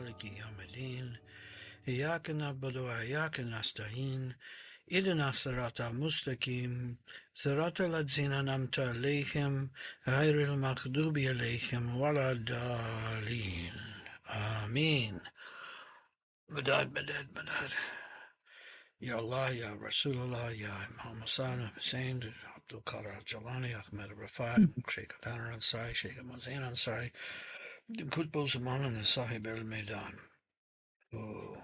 Maliki Yawmiddin. Iyyaka na'budu wa iyyaka nasta'in. Ihdina sirata mustaqim. Sirata ladzina an'amta alayhim. Ghayril maghdubi alayhim waladdallin. Ameen. Madad. Ya Allah, Ya Rasulullah, Ya Muhammad Sallallahu Hussein, Abdul Qadir Al-Jalani, Ahmed Rafai, Sheikh Adana Ansari, Sheikh Mazin Ansari, Qutb Zaman and the Sahib al-Maidan. Oh.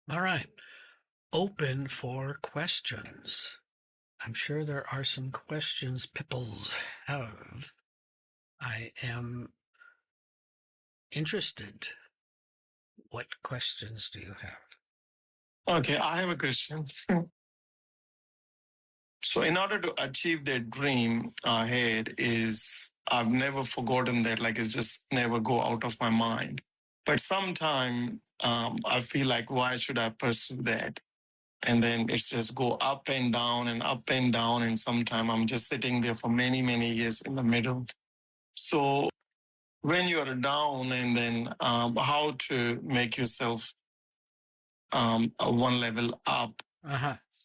All right. Open for questions. I'm sure there are some questions people have. I am interested. What questions do you have? Okay, I have a question. So in order to achieve that dream ahead I've never forgotten that, like it's just never go out of my mind. But sometime I feel like, why should I pursue that? And then it's just go up and down and up and down. And sometime I'm just sitting there for many, many years in the middle. So when you are down, and then how to make yourself one level up.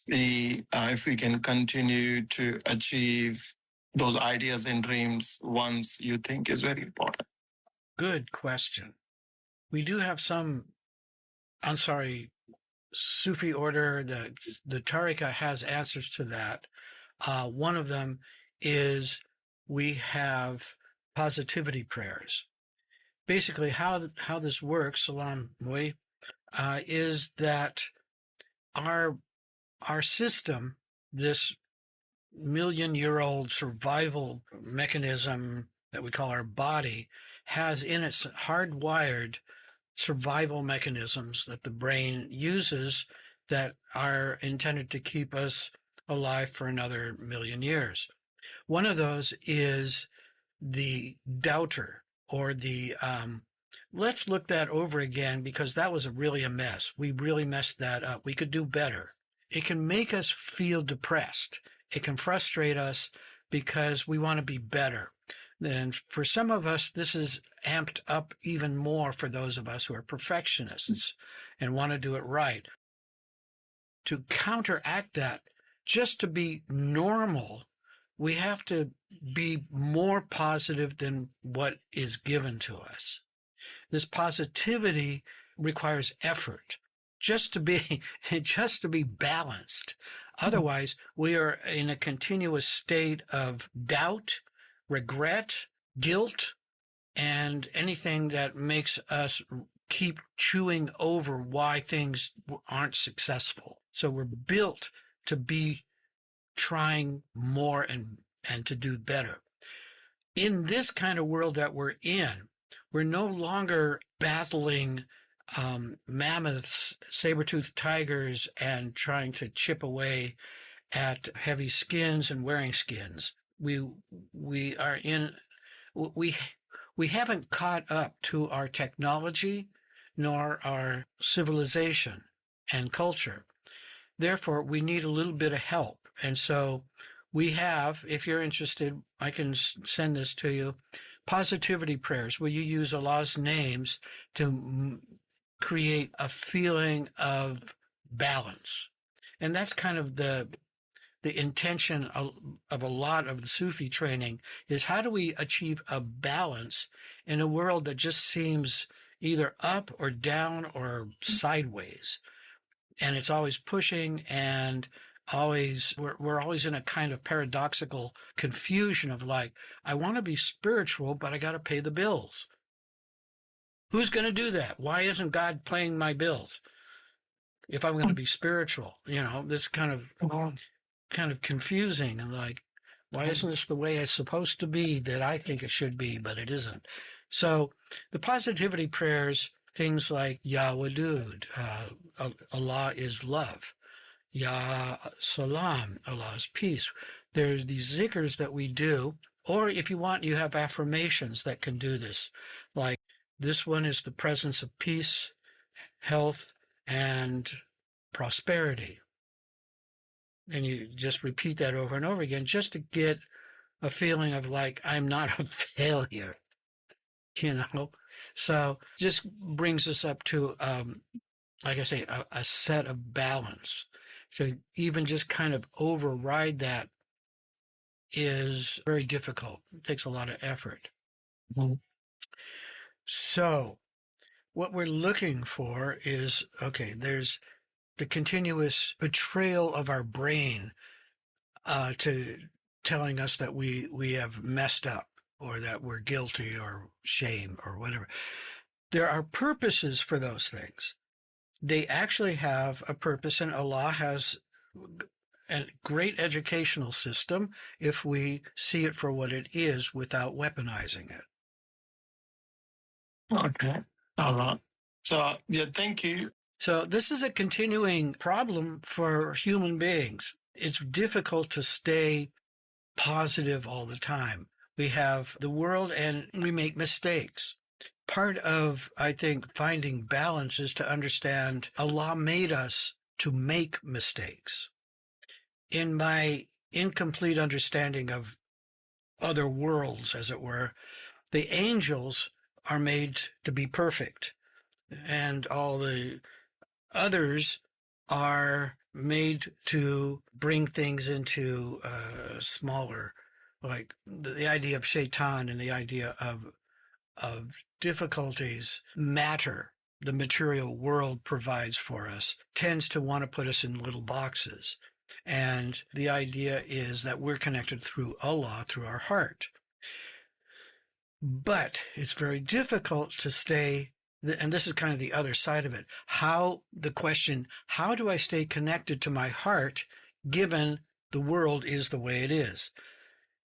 If we can continue to achieve those ideas and dreams once, you think is very important. Good question. We do have some Ansari Sufi order. The Tariqa has answers to that. One of them is we have positivity prayers. Basically, how this works, Salaam Alaykum, is that our system, this million-year-old survival mechanism that we call our body, has in its hardwired survival mechanisms that the brain uses that are intended to keep us alive for another million years. One of those is the doubter, or the let's look that over again because that was really a mess. We really messed that up. We could do better. It can make us feel depressed. It can frustrate us because we want to be better. And for some of us, this is amped up even more for those of us who are perfectionists and want to do it right. To counteract that, just to be normal, we have to be more positive than what is given to us. This positivity requires effort just to be balanced. Otherwise, we are in a continuous state of doubt, regret, guilt, and anything that makes us keep chewing over why things aren't successful. So we're built to be trying more and to do better. In this kind of world that we're in, we're no longer battling mammoths, saber-toothed tigers, and trying to chip away at heavy skins and wearing skins. We haven't caught up to our technology nor our civilization and culture. Therefore, we need a little bit of help. And so we have, if you're interested, I can send this to you, positivity prayers, where you use Allah's names to create a feeling of balance. And that's kind of the intention of a lot of the Sufi training, is how do we achieve a balance in a world that just seems either up or down or sideways. And it's always pushing, and we're always in a kind of paradoxical confusion of like, I want to be spiritual, but I got to pay the bills. Who's going to do that? Why isn't God paying my bills if I'm going to be spiritual? This kind of confusing, and like, why isn't this the way it's supposed to be that I think it should be, but it isn't? So the positivity prayers, things like Ya Wadud, Allah is love. Ya Salam, Allah is peace. There's these zikrs that we do, or if you want, you have affirmations that can do this. Like, this one is the presence of peace, health, and prosperity. And you just repeat that over and over again just to get a feeling of like, I'm not a failure, So just brings us up to, like I say, a set of balance. So even just kind of override that is very difficult. It takes a lot of effort. Mm-hmm. So what we're looking for is, okay, there's the continuous betrayal of our brain to telling us that we have messed up or that we're guilty or shame or whatever. There are purposes for those things. They actually have a purpose, and Allah has a great educational system if we see it for what it is without weaponizing it. Okay. All right. So, yeah, thank you. So this is a continuing problem for human beings. It's difficult to stay positive all the time. We have the world and we make mistakes. Part of, I think, finding balance is to understand Allah made us to make mistakes. In my incomplete understanding of other worlds, as it were, the angels are made to be perfect, and all the others are made to bring things into smaller, like the idea of shaitan and the idea of difficulties. Matter, the material world provides for us, tends to want to put us in little boxes. And the idea is that we're connected through Allah, through our heart. But it's very difficult to stay, and this is kind of the other side of it. How do I stay connected to my heart given the world is the way it is,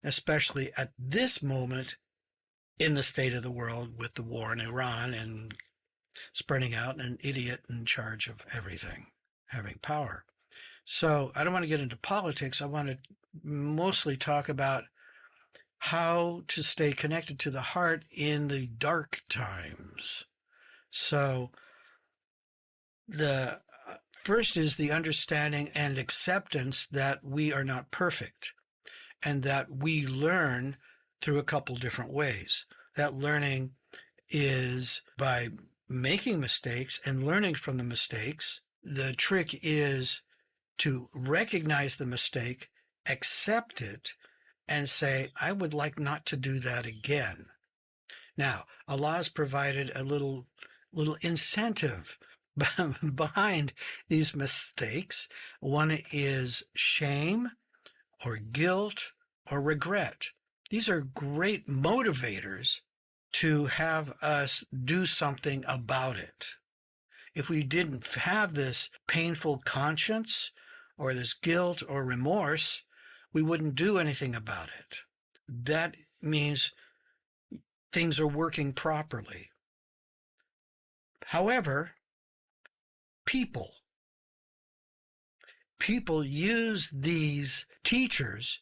especially at this moment in the state of the world with the war in Iran and spreading out and an idiot in charge of everything, having power. So I don't want to get into politics. I want to mostly talk about how to stay connected to the heart in the dark times. So the first is the understanding and acceptance that we are not perfect and that we learn through a couple different ways. That learning is by making mistakes and learning from the mistakes. The trick is to recognize the mistake, accept it, and say, I would like not to do that again. Now, Allah has provided a little incentive behind these mistakes. One is shame or guilt or regret. These are great motivators to have us do something about it. If we didn't have this painful conscience or this guilt or remorse, we wouldn't do anything about it. That means things are working properly. However, people use these teachers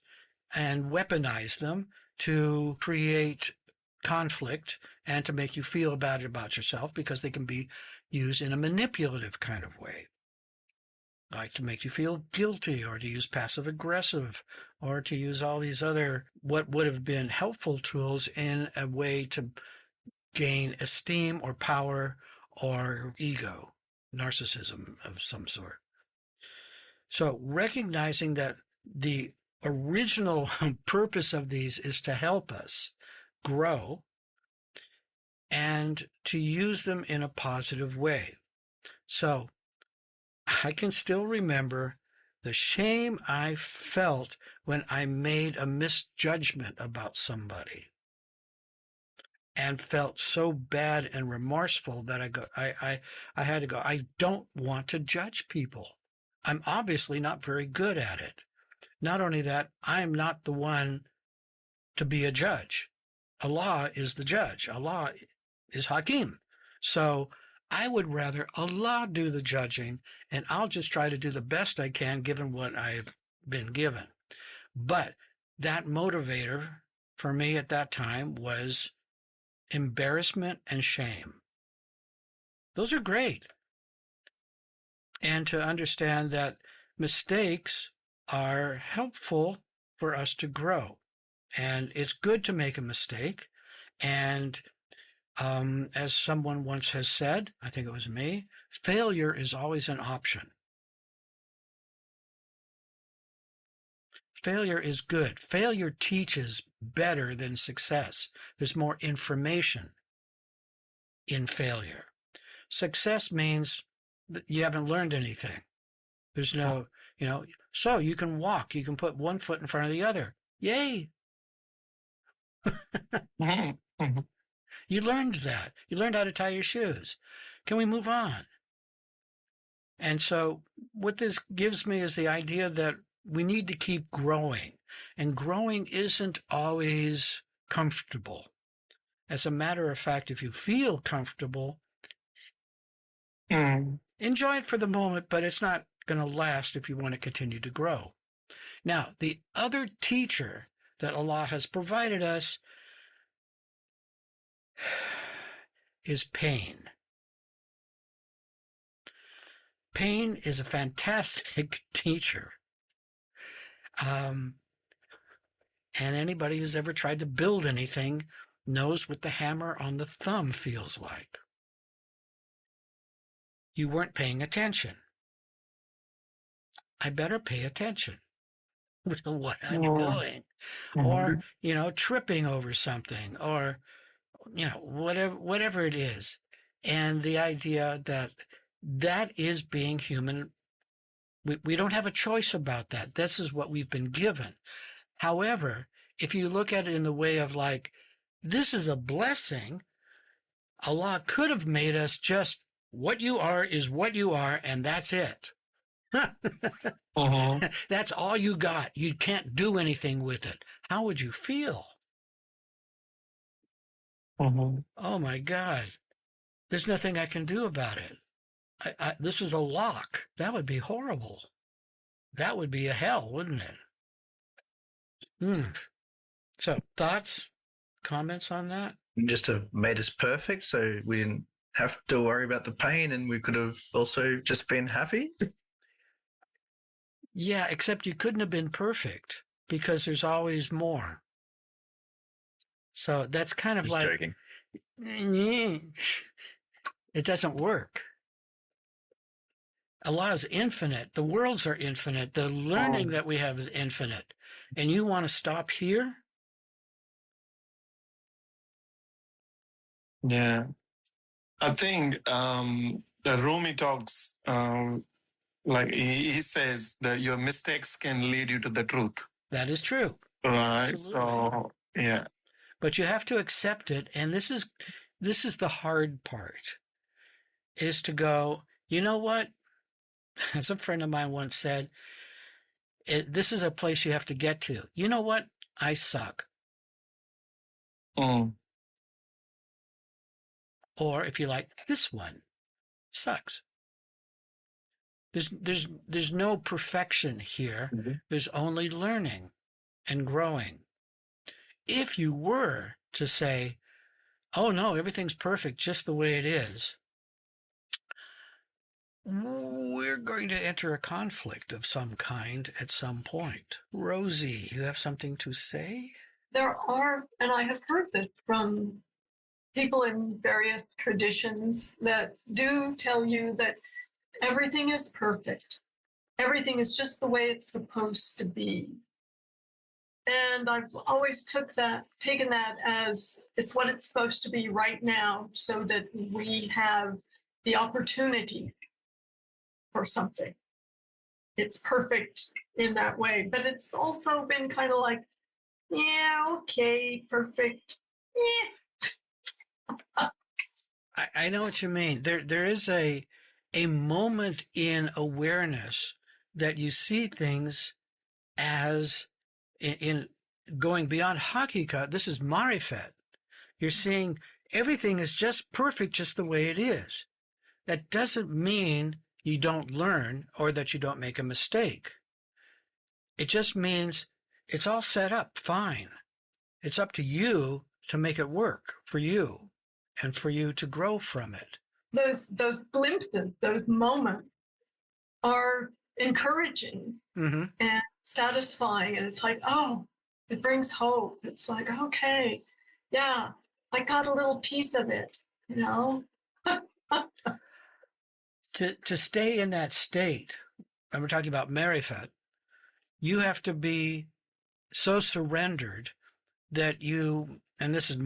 and weaponize them to create conflict and to make you feel bad about yourself because they can be used in a manipulative kind of way, like to make you feel guilty or to use passive aggressive or to use all these other what would have been helpful tools in a way to gain esteem or power or ego, narcissism of some sort. So recognizing that the original purpose of these is to help us grow and to use them in a positive way. So I can still remember the shame I felt when I made a misjudgment about somebody and felt so bad and remorseful that I had to go, I don't want to judge people. I'm obviously not very good at it. Not only that, I'm not the one to be a judge. Allah is the judge. Allah is Hakim. So I would rather Allah do the judging, and I'll just try to do the best I can given what I've been given. But that motivator for me at that time was embarrassment and shame. Those are great. And to understand that mistakes are helpful for us to grow. And it's good to make a mistake. And As someone once has said, I think it was me, failure is always an option. Failure is good. Failure teaches better than success. There's more information in failure. Success means that you haven't learned anything. There's no, so you can walk, you can put one foot in front of the other. Yay. You learned that. You learned how to tie your shoes. Can we move on? And so what this gives me is the idea that we need to keep growing. And growing isn't always comfortable. As a matter of fact, if you feel comfortable, enjoy it for the moment, but it's not going to last if you want to continue to grow. Now, the other teacher that Allah has provided us is pain. Pain is a fantastic teacher. And anybody who's ever tried to build anything knows what the hammer on the thumb feels like. You weren't paying attention. I better pay attention to what I'm doing. Or, tripping over something, or, whatever it is. And the idea that is being human. We don't have a choice about that. This is what we've been given. However, if you look at it in the way of like, this is a blessing, Allah could have made us just what you are is what you are, and that's it. That's all you got. You can't do anything with it. How would you feel? Oh my God. There's nothing I can do about it. This is a lock. That would be horrible. That would be a hell, wouldn't it? So, thoughts, comments on that? Just have made us perfect, so we didn't have to worry about the pain, and we could have also just been happy. Yeah, except you couldn't have been perfect because there's always more. So that's kind of like joking. It doesn't work. Allah is infinite. The worlds are infinite. The learning that we have is infinite. And you want to stop here? Yeah. I think the Rumi talks, like he says that your mistakes can lead you to the truth. That is true. Right. Absolutely. So, yeah. But you have to accept it. And this is the hard part, is to go, you know what? As a friend of mine once said, this is a place you have to get to. You know what? I suck. Or if you like, this one sucks. There's no perfection here. Mm-hmm. There's only learning and growing. If you were to say, oh no, everything's perfect just the way it is, we're going to enter a conflict of some kind at some point. Rosie, you have something to say? There are, and I have heard this from people in various traditions that do tell you that everything is perfect. Everything is just the way it's supposed to be. And I've always taken that as it's what it's supposed to be right now, so that we have the opportunity for something. It's perfect in that way. But it's also been kind of like, yeah, okay, perfect. Yeah. I know what you mean. There is a moment in awareness that you see things as in going beyond haqiqat. This is marifat. You're seeing everything is just perfect, just the way it is. That doesn't mean you don't learn or that you don't make a mistake. It just means it's all set up fine. It's up to you to make it work for you and for you to grow from it. Those glimpses, those moments are encouraging and satisfying. And it's like, oh, it brings hope. It's like, okay, yeah, I got a little piece of it, you know? To stay in that state, and we're talking about marifat, you have to be so surrendered that you, and this is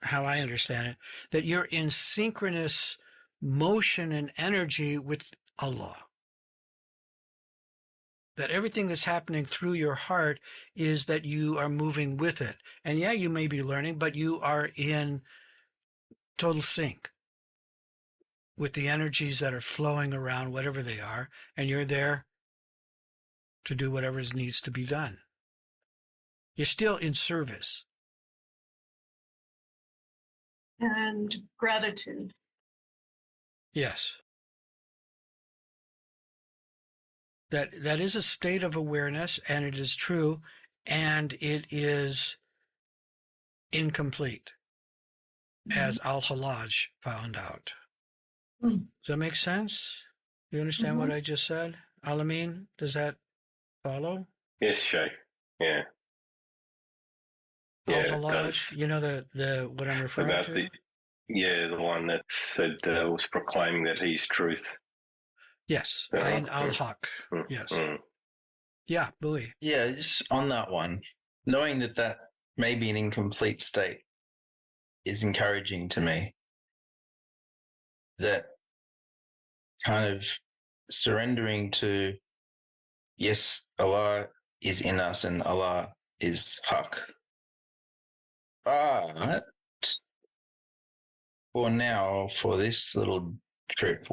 how I understand it, that you're in synchronous motion and energy with Allah. That everything that's happening through your heart is that you are moving with it. And yeah, you may be learning, but you are in total sync with the energies that are flowing around, whatever they are, and you're there to do whatever needs to be done. You're still in service. And gratitude. Yes. That is a state of awareness, and it is true, and it is incomplete, as Al-Hallaj found out. Does that make sense? You understand what I just said? Alameen, does that follow? Yes, Shay. Yeah. Al-Hallaj, you know the what I'm referring About to? the one that said was proclaiming that he's truth. Yes, Ayn al-Haq. Yes. Yeah, buoy. Yeah, just on that one, knowing that may be an incomplete state is encouraging to me. That kind of surrendering to, yes, Allah is in us and Allah is Haq. But for now, for this little trip,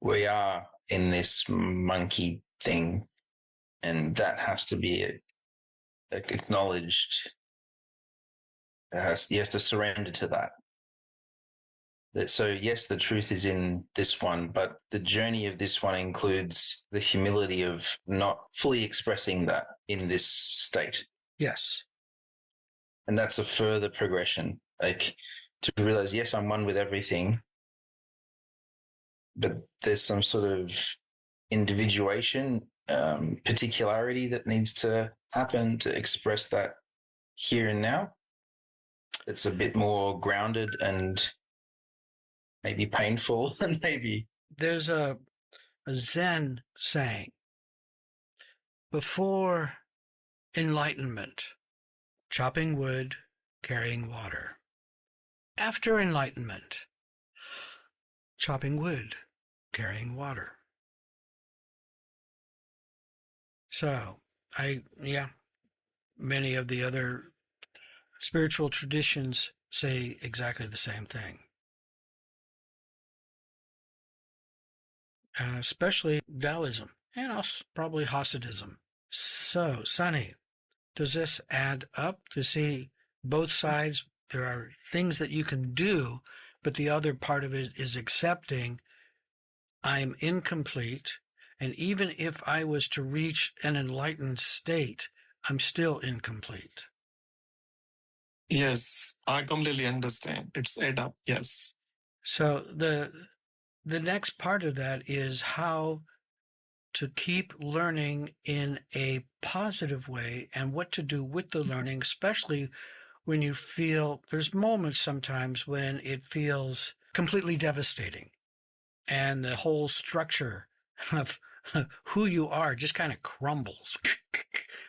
we are in this monkey thing, and that has to be acknowledged. You have to surrender to that. So yes, the truth is in this one, but the journey of this one includes the humility of not fully expressing that in this state. Yes. And that's a further progression, like to realize, yes, I'm one with everything, but there's some sort of individuation, particularity that needs to happen to express that here and now. It's a bit more grounded and maybe painful, and maybe. There's a Zen saying, before enlightenment, chopping wood, carrying water. After enlightenment, chopping wood, carrying water. So, many of the other spiritual traditions say exactly the same thing. Especially Taoism, and also probably Hasidism. So, Sunny, does this add up to see both sides? There are things that you can do, but the other part of it is accepting I'm incomplete, and even if I was to reach an enlightened state, I'm still incomplete. Yes, I completely understand. It's add up. Yes. So the next part of that is how to keep learning in a positive way and what to do with the learning, especially when you feel there's moments sometimes when it feels completely devastating and the whole structure of who you are just kind of crumbles.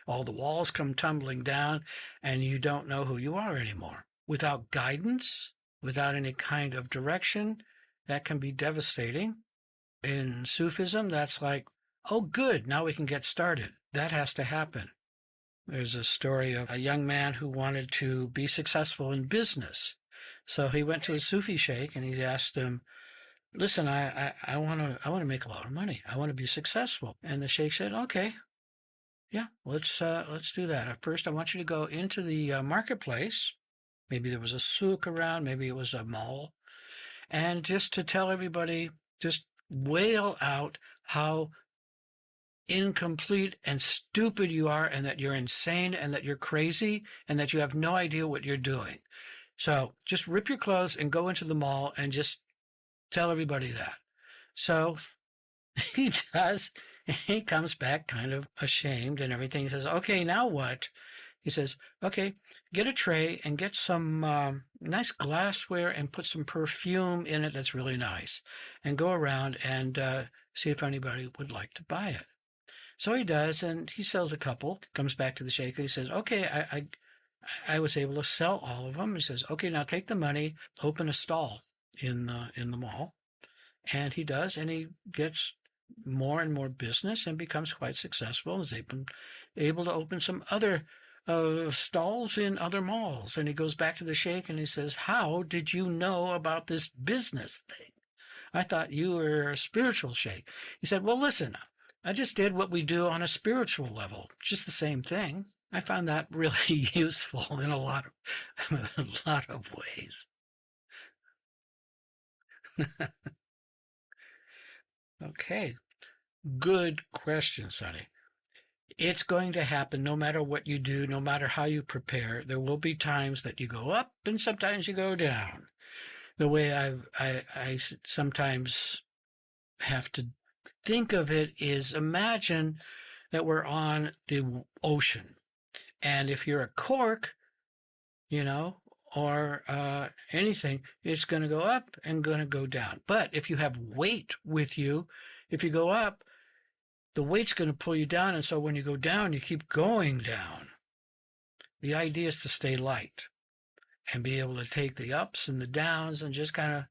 All the walls come tumbling down and you don't know who you are anymore. Without guidance, without any kind of direction, that can be devastating. In Sufism, that's like, oh, good, now we can get started. That has to happen. There's a story of a young man who wanted to be successful in business. So he went to a Sufi sheikh and he asked him, listen, I want to make a lot of money. I want to be successful. And the sheikh said, okay, yeah, let's do that. At first, I want you to go into the marketplace. Maybe there was a souk around, maybe it was a mall. And just to tell everybody, just wail out how incomplete and stupid you are, and that you're insane, and that you're crazy, and that you have no idea what you're doing. So just rip your clothes and go into the mall and just tell everybody that. So he does. He comes back kind of ashamed and everything. He says, okay, now what? He says, okay, get a tray and get some nice glassware and put some perfume in it that's really nice, and go around and see if anybody would like to buy it. So he does, and he sells a couple, comes back to the sheikh, and he says, okay, I was able to sell all of them. He says, okay, now take the money, open a stall in the mall. And he does, and he gets more and more business and becomes quite successful and is able to open some other stalls in other malls. And he goes back to the sheikh and he says, how did you know about this business thing? I thought you were a spiritual sheikh. He said, well, listen, I just did what we do on a spiritual level, just the same thing. I found that really useful in a lot of ways. Okay. Good question, Sonny. It's going to happen no matter what you do, no matter how you prepare. There will be times that you go up and sometimes you go down. The way I sometimes have to think of it is, imagine that we're on the ocean. And if you're a cork, or anything, it's going to go up and going to go down. But if you have weight with you, if you go up, the weight's going to pull you down. And so when you go down, you keep going down. The idea is to stay light and be able to take the ups and the downs and just kind of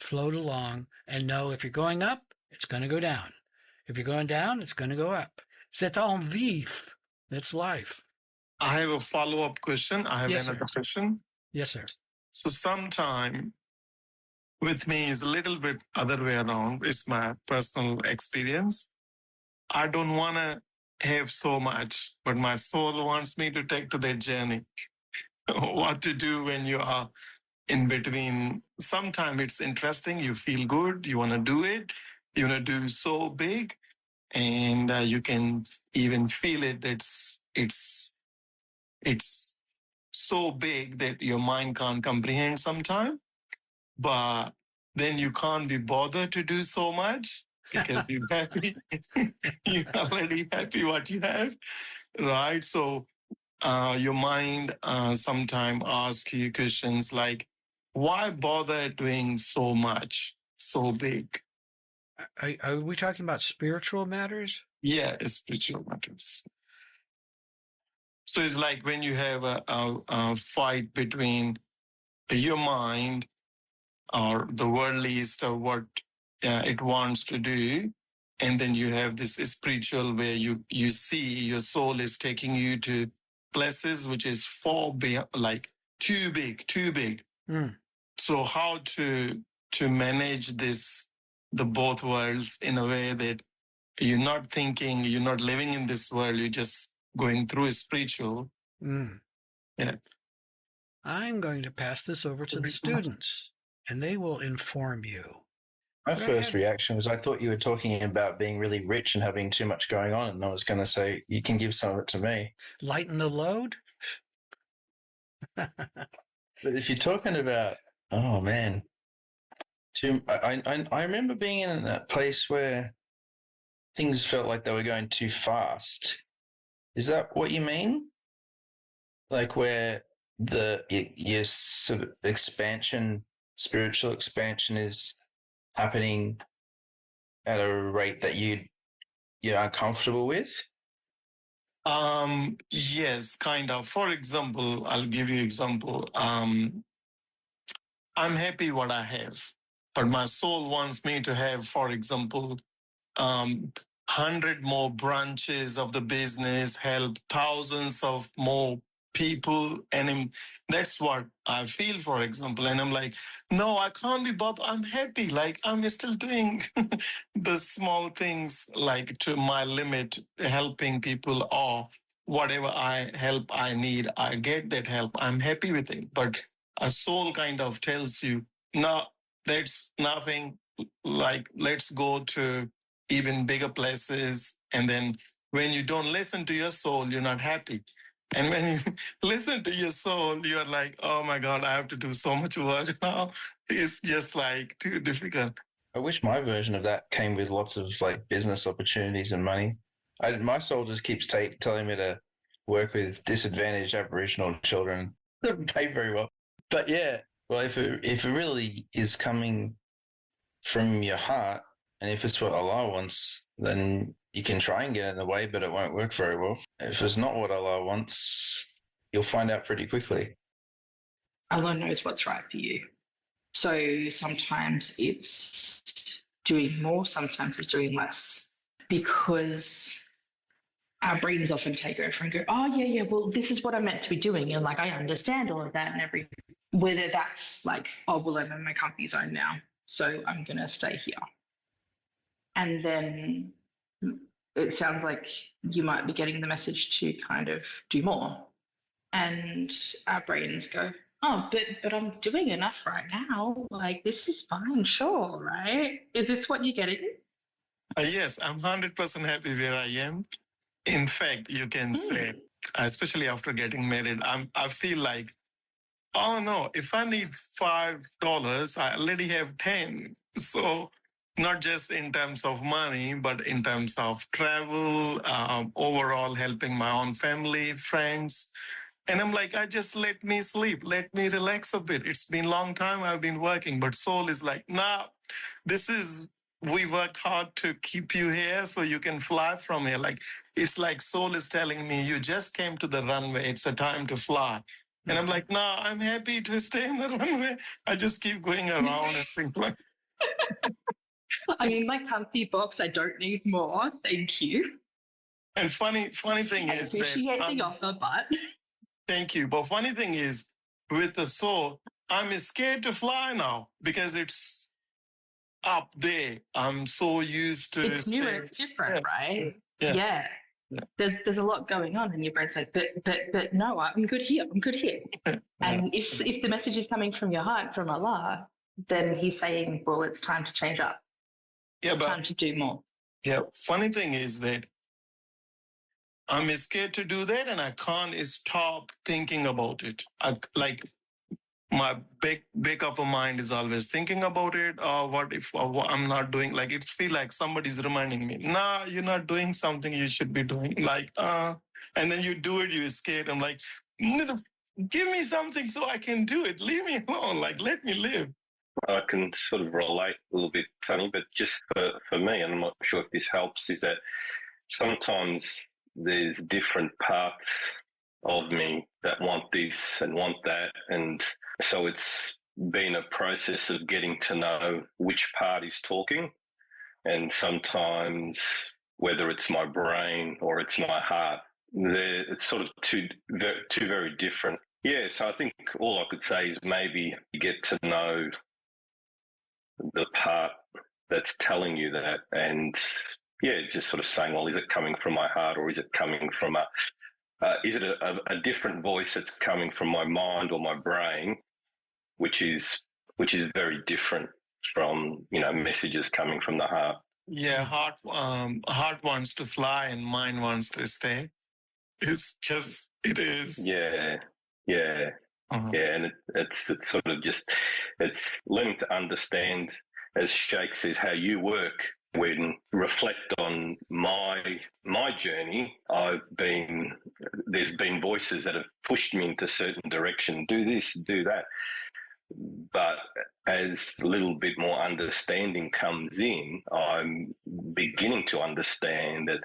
float along and know if you're going up, it's going to go down. If you're going down, it's going to go up. C'est en vif. That's life. I have a follow-up question. I have another question. Yes, sir. So sometime with me is a little bit other way around. It's my personal experience. I don't want to have so much, but my soul wants me to take to that journey. What to do when you are in between. Sometimes it's interesting. You feel good. You want to do it. You want to do so big. And you can even feel it. It's so big that your mind can't comprehend sometimes. But then you can't be bothered to do so much because you're happy. You're already happy what you have, right? So your mind sometimes asks you questions like, why bother doing so much, so big? Are we talking about spiritual matters? Yeah, it's spiritual matters. So it's like when you have a fight between your mind or the worldliest or what it wants to do, and then you have this spiritual where you see your soul is taking you to places which is far beyond, like too big. So how to manage the both worlds in a way that you're not thinking, you're not living in this world, you're just going through spiritual. Yeah. I'm going to pass this over to the students, and they will inform you. My first reaction was I thought you were talking about being really rich and having too much going on, and I was going to say, you can give some of it to me. Lighten the load? But if you're talking about, oh man, I remember being in that place where things felt like they were going too fast. Is that what you mean? Like where your sort of expansion, spiritual expansion is happening at a rate that you're uncomfortable with? Yes, kind of. For example, I'll give you example. I'm happy what I have, but my soul wants me to have, for example, 100 more branches of the business, help thousands of more people. And that's what I feel, for example. And I'm like, no, I can't be bothered. I'm happy. Like I'm still doing the small things, like to my limit, helping people or whatever help I need. I get that help. I'm happy with it. But a soul kind of tells you, no, that's nothing. Like, let's go to even bigger places. And then when you don't listen to your soul, you're not happy. And when you listen to your soul, you're like, oh my God, I have to do so much work now. It's just like too difficult. I wish my version of that came with lots of like business opportunities and money. My soul just keeps telling me to work with disadvantaged Aboriginal children. They don't pay very well. But yeah, well, if it really is coming from your heart, and if it's what Allah wants, then you can try and get in the way, but it won't work very well. If it's not what Allah wants, you'll find out pretty quickly. Allah knows what's right for you. So sometimes it's doing more, sometimes it's doing less, because our brains often take over and go, oh, yeah, well, this is what I'm meant to be doing. And like, I understand all of that and whether that's like, oh, well, I'm in my comfy zone now, so I'm going to stay here. And then it sounds like you might be getting the message to kind of do more. And our brains go, oh, but I'm doing enough right now. Like, this is fine, sure, right? Is this what you're getting? Yes, I'm 100% happy where I am. In fact, you can say, especially after getting married, I feel like, oh no, if I need $5, I already have 10. So not just in terms of money, but in terms of travel, overall helping my own family, friends. And I'm like, let me sleep, let me relax a bit. It's been a long time I've been working, but soul is like, nah, we worked hard to keep you here so you can fly from here. Like, it's like soul is telling me, you just came to the runway. It's a time to fly. And I'm like, no, I'm happy to stay in the runway. I just keep going around and things like. I mean, my comfy box, I don't need more. Thank you. And funny thing is that... I appreciate the offer, but... Thank you. But funny thing is, with the soul, I'm scared to fly now because it's up there. I'm so used to it's new and it's different, right? Yeah. There's a lot going on, and your brain's like, but no, I'm good here. I'm good here. And if the message is coming from your heart, from Allah, then He's saying, well, it's time to change up. It's time to do more. Yeah. Funny thing is that I'm scared to do that, and I can't stop thinking about it. My back of a mind is always thinking about it. What if I'm not doing? Like, it feels like somebody's reminding me, nah, you're not doing something you should be doing. Like, and then you do it, you're scared. I'm like, give me something so I can do it. Leave me alone. Like, let me live. I can sort of relate a little bit, funny, but just for me, and I'm not sure if this helps, is that sometimes there's different parts of me that want this and want that. And so it's been a process of getting to know which part is talking. And sometimes, whether it's my brain or it's my heart, it's sort of two very different. Yeah, so I think all I could say is maybe you get to know the part that's telling you that, and just sort of saying, well, is it coming from my heart, or is it coming from is it a different voice that's coming from my mind or my brain, which is very different from messages coming from the heart. Yeah, heart wants to fly and mind wants to stay. It's just, it is. Yeah. Uh-huh. Yeah, and it's sort of just, it's learning to understand, as Sheikh says, how you work. When reflect on my journey, there's been voices that have pushed me into a certain direction, do this, do that. But as a little bit more understanding comes in, I'm beginning to understand that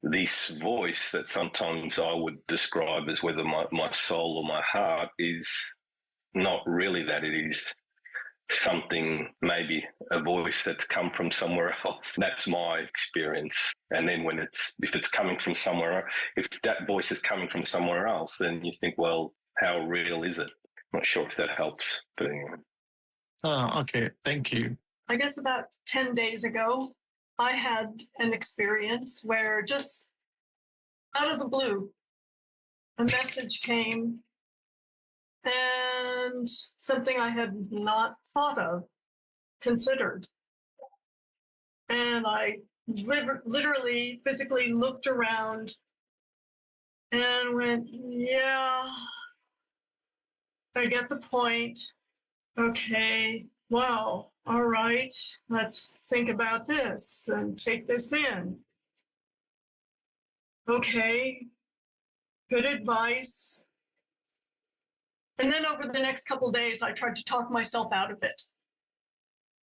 this voice that sometimes I would describe as whether my soul or my heart is not really that. It is something, maybe a voice that's come from somewhere else. That's my experience. And then if it's coming from somewhere, if that voice is coming from somewhere else, then you think, well, how real is it? I'm not sure if that helps. But anyway. Oh, okay. Thank you. I guess about 10 days ago, I had an experience where just out of the blue, a message came, and something I had not thought of, considered. And I literally, physically looked around and went, yeah, I get the point. Okay, wow, all right, let's think about this and take this in. Okay, good advice. And then over the next couple of days, I tried to talk myself out of it.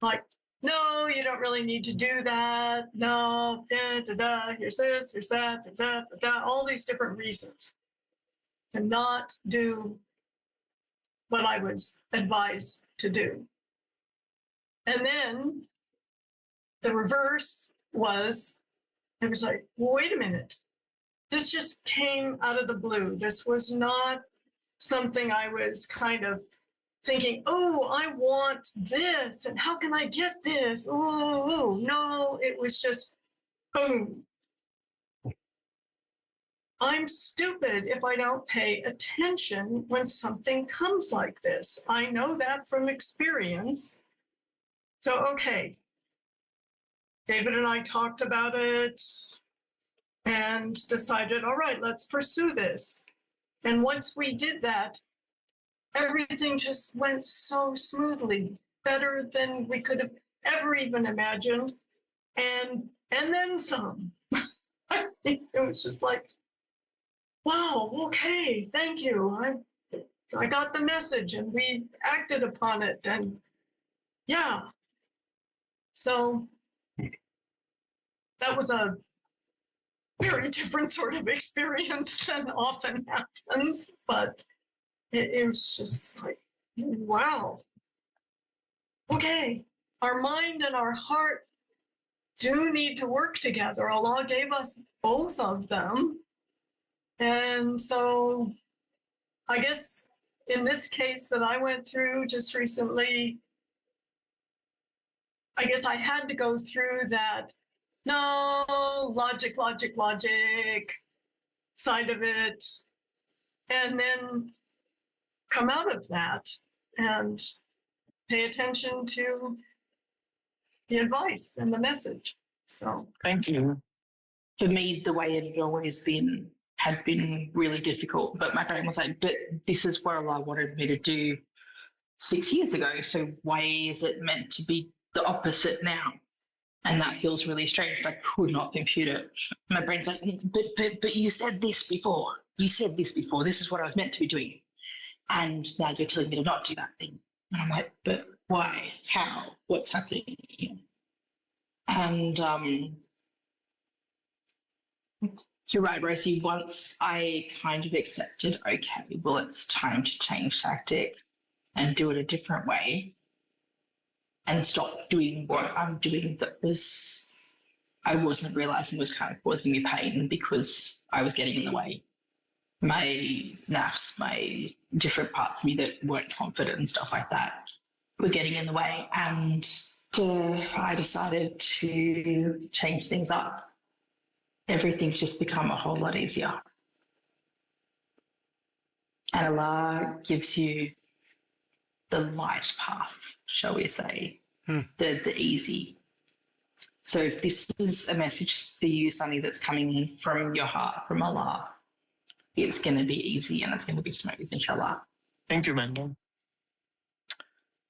Like, no, you don't really need to do that. No, here's this, here's that, all these different reasons to not do what I was advised to do. And then the reverse was, it was like, wait a minute. This just came out of the blue. This was not something I was kind of thinking, oh, I want this, and how can I get this? Oh, no, it was just boom. I'm stupid if I don't pay attention when something comes like this. I know that from experience. So, okay, David and I talked about it and decided, all right, let's pursue this. And once we did that, everything just went so smoothly, better than we could have ever even imagined, and then some. It was just like, wow, okay, thank you. I got the message and we acted upon it, and yeah. So that was a very different sort of experience than often happens, but it was just like, wow. Okay, our mind and our heart do need to work together. Allah gave us both of them. And so I guess in this case that I went through just recently, I guess I had to go through that, no, logic side of it, and then come out of that and pay attention to the advice and the message. So Thank you. For me, the way it had been really difficult. But my brain was like, but this is what Allah wanted me to do 6 years ago. So why is it meant to be the opposite now? And that feels really strange. But I could not compute it. My brain's like, but you said this before. You said this before. This is what I was meant to be doing. And now you're telling me to not do that thing. And I'm like, but why? How? What's happening here? And you're right, Rosie. Once I kind of accepted, okay, well, it's time to change tactic and do it a different way and stop doing what I'm doing that I wasn't realizing was kind of causing me pain because I was getting in the way. My naps, my different parts of me that weren't confident and stuff like that were getting in the way. And so I decided to change things up. Everything's just become a whole lot easier. And Allah gives you the light path, shall we say, the easy. So this is a message for you, something that's coming from your heart, from Allah. It's going to be easy and it's going to be smooth, inshallah. Thank you, Mendel.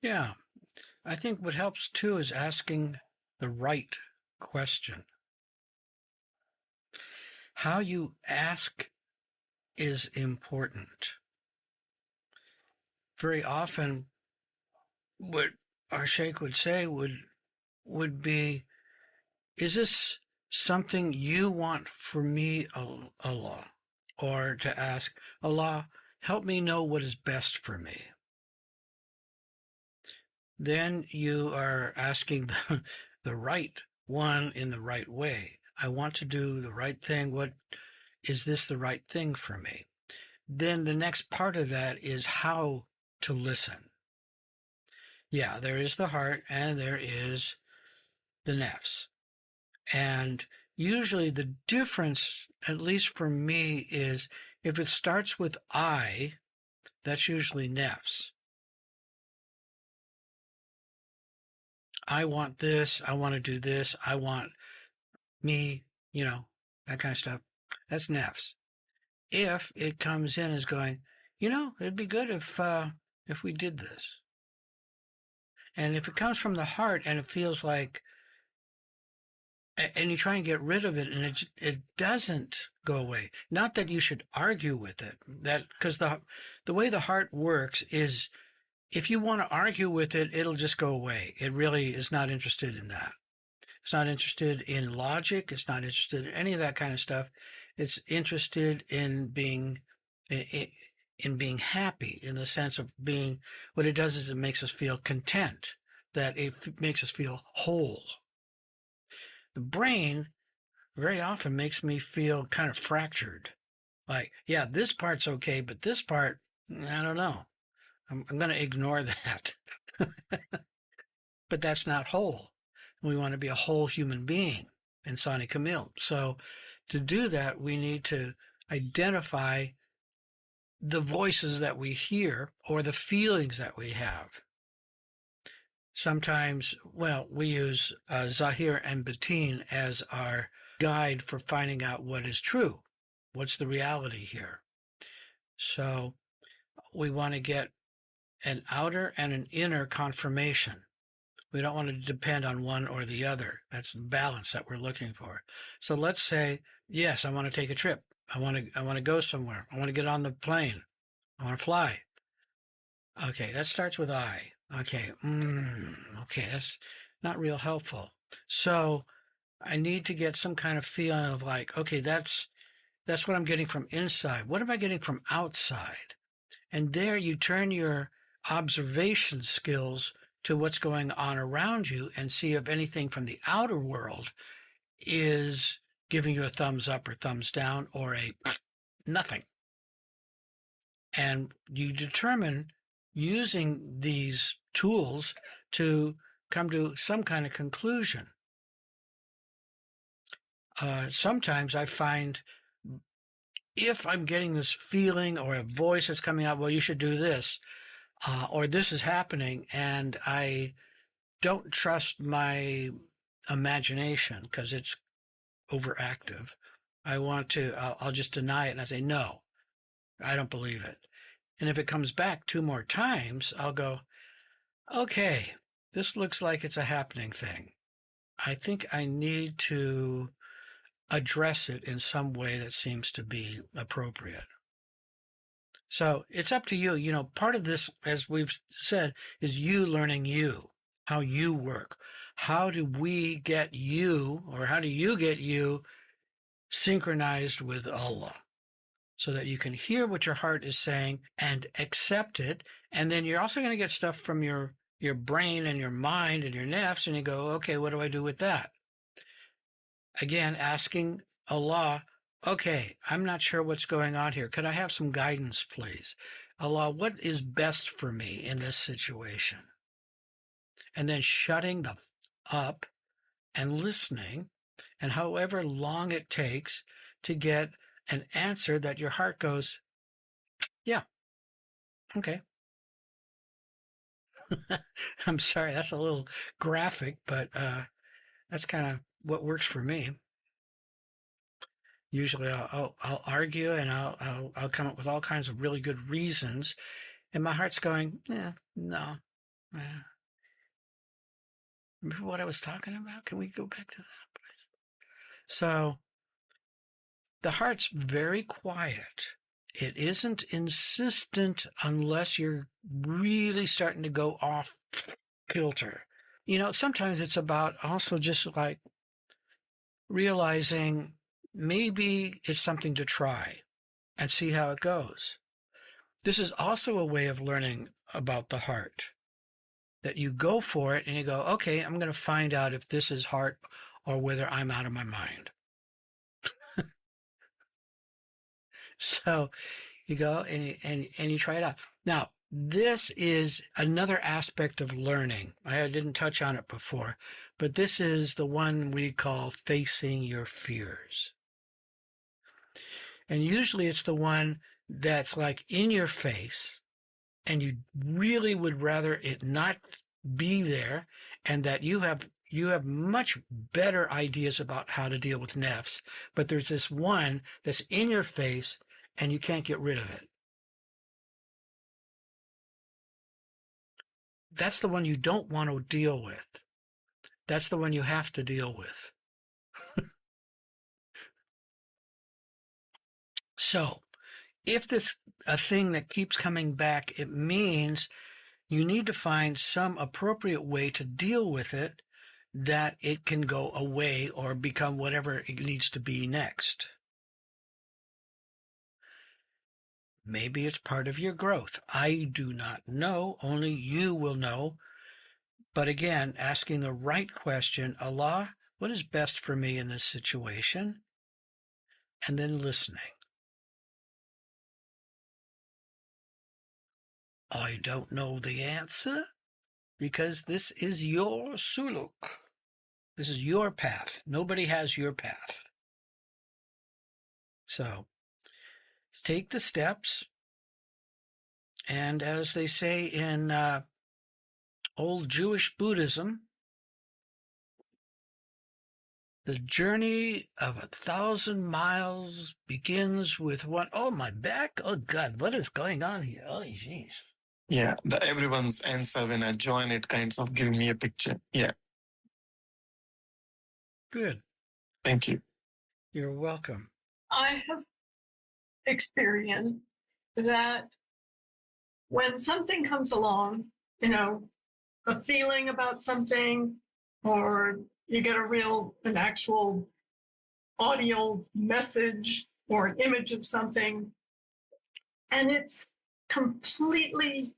Yeah. I think what helps too is asking the right question. How you ask is important. Very often, what our sheikh would say would be, is this something you want for me, Allah? Or to ask, Allah, help me know what is best for me. Then you are asking the right one in the right way. I want to do the right thing. What is this the right thing for me? Then the next part of that is how to listen. Yeah, there is the heart and there is the nafs. And usually the difference, at least for me, is if it starts with I, that's usually nafs. I want this, I want to do this, I want me, that kind of stuff. That's nafs. If it comes in as going, it'd be good if we did this. And if it comes from the heart and it feels like and you try and get rid of it, and it doesn't go away. Not that you should argue with it, that because the way the heart works is, if you want to argue with it, it'll just go away. It really is not interested in that. It's not interested in logic. It's not interested in any of that kind of stuff. It's interested in being happy, in the sense of being. What it does is it makes us feel content. That it makes us feel whole. The brain very often makes me feel kind of fractured. Like, yeah, this part's okay, but this part, I don't know. I'm going to ignore that. But that's not whole. We want to be a whole human being in Sani Camille. So to do that, we need to identify the voices that we hear or the feelings that we have. Sometimes, well, we use Zahir and Batin as our guide for finding out what is true. What's the reality here? So we want to get an outer and an inner confirmation. We don't want to depend on one or the other. That's the balance that we're looking for. So let's say, yes, I want to take a trip. I want to go somewhere. I want to get on the plane. I want to fly. Okay, that starts with I. Okay, okay, that's not real helpful. So I need to get some kind of feeling of like, okay, that's what I'm getting from inside. What am I getting from outside? And there you turn your observation skills to what's going on around you and see if anything from the outer world is giving you a thumbs up or thumbs down or a nothing. And you determine using these tools to come to some kind of conclusion. Sometimes I find if I'm getting this feeling or a voice that's coming out, well, you should do this, or this is happening, and I don't trust my imagination because it's overactive. I'll just deny it and I say, no, I don't believe it. And if it comes back 2 more times, I'll go, okay, this looks like it's a happening thing. I think I need to address it in some way that seems to be appropriate. So it's up to you. You know, part of this, as we've said, is you learning you, how you work. How do we get you, or how do you get you synchronized with Allah so that you can hear what your heart is saying and accept it? And then you're also going to get stuff from your brain and your mind and your nafs, and you go, okay, what do I do with that? Again, asking Allah, okay, I'm not sure what's going on here. Could I have some guidance, please? Allah, what is best for me in this situation? And then shutting up and listening, and however long it takes to get an answer that your heart goes, yeah, okay. I'm sorry, that's a little graphic, but that's kind of what works for me. Usually I'll argue and I'll come up with all kinds of really good reasons, and my heart's going, no. Remember what I was talking about? Can we go back to that, please? So the heart's very quiet. It isn't insistent unless you're really starting to go off kilter. You know, sometimes it's about also just like realizing maybe it's something to try and see how it goes. This is also a way of learning about the heart, that you go for it and you go, okay, I'm going to find out if this is heart or whether I'm out of my mind. So you go and you try it out. Now, this is another aspect of learning. I didn't touch on it before, but this is the one we call facing your fears. And usually it's the one that's like in your face, and you really would rather it not be there, and that you have much better ideas about how to deal with nafs, but there's this one that's in your face and you can't get rid of it. That's the one you don't want to deal with. That's the one you have to deal with. So if this a thing that keeps coming back, it means you need to find some appropriate way to deal with it, that it can go away or become whatever it needs to be next. Maybe it's part of your growth. I do not know. Only you will know. But again, asking the right question, Allah, what is best for me in this situation? And then listening. I don't know the answer because this is your suluk. This is your path. Nobody has your path. So take the steps. And as they say in old Jewish Buddhism, the journey of 1,000 miles begins with one. Oh, my back. Oh, God, what is going on here? Oh, jeez. Yeah, everyone's answer when I join it kinds of give me a picture. Yeah. Good. Thank you. You're welcome. I have experienced that when something comes along, a feeling about something, or you get an actual audio message or an image of something, and it's completely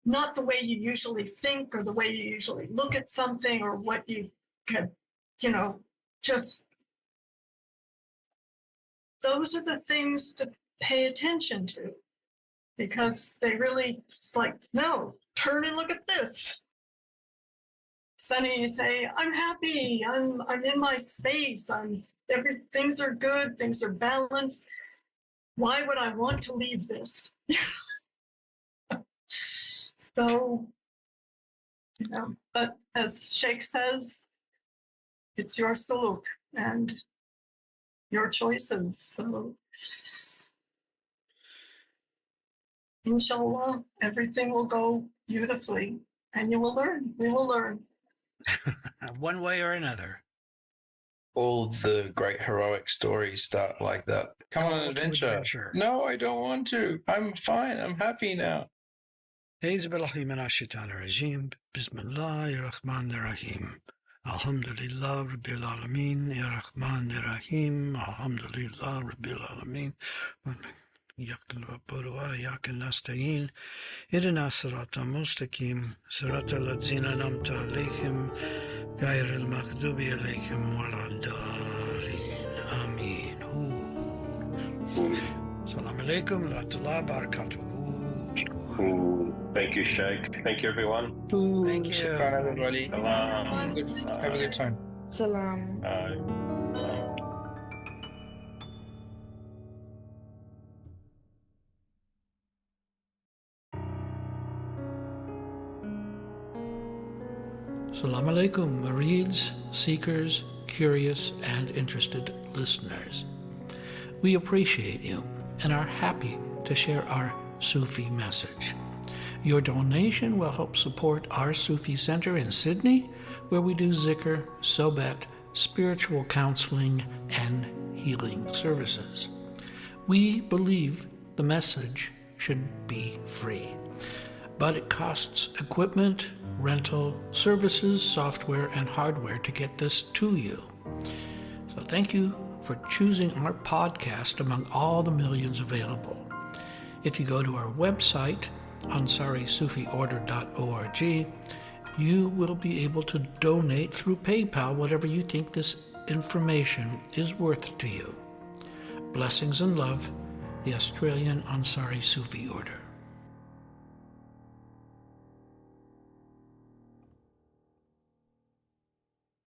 not the way you usually think or the way you usually look at something or what you could, just those are the things to pay attention to, because they really, it's like, no, turn and look at this. Sunny, you say, I'm happy, I'm in my space, things are good, things are balanced. Why would I want to leave this? So, but as Sheikh says, it's your suluk and your choices. So, inshallah, everything will go beautifully, and you will learn. We will learn. One way or another. All the great heroic stories start like that. Come on an adventure. No, I don't want to. I'm fine. I'm happy now. أعوذ بالله من الشيطان الرجيم بسم الله الرحمن الرحيم الحمد لله رب العالمين الرحمن الرحيم الحمد لله رب العالمين إياك نعبد وإياك نستعين اهدنا الصراط المستقيم صراط الذين أنعمت عليهم غير المغضوب عليهم ولا الضالين آمين. Salaam Alaykum wa rahmatullahi wa barakatuh. Thank you, Sheikh. Thank you, everyone. Thank you. Shukran, everybody. Salam. Have a good time. Salam. Salaam Alaykum, murids, seekers, curious, and interested listeners. We appreciate you and are happy to share our Sufi message. Your donation will help support our Sufi Center in Sydney, where we do zikr, sohbet, spiritual counseling, and healing services. We believe the message should be free, but it costs equipment, rental, services, software, and hardware to get this to you. So thank you for choosing our podcast among all the millions available. If you go to our website, AnsariSufiOrder.org, you will be able to donate through PayPal whatever you think this information is worth to you. Blessings and love, the Australian Ansari Sufi Order.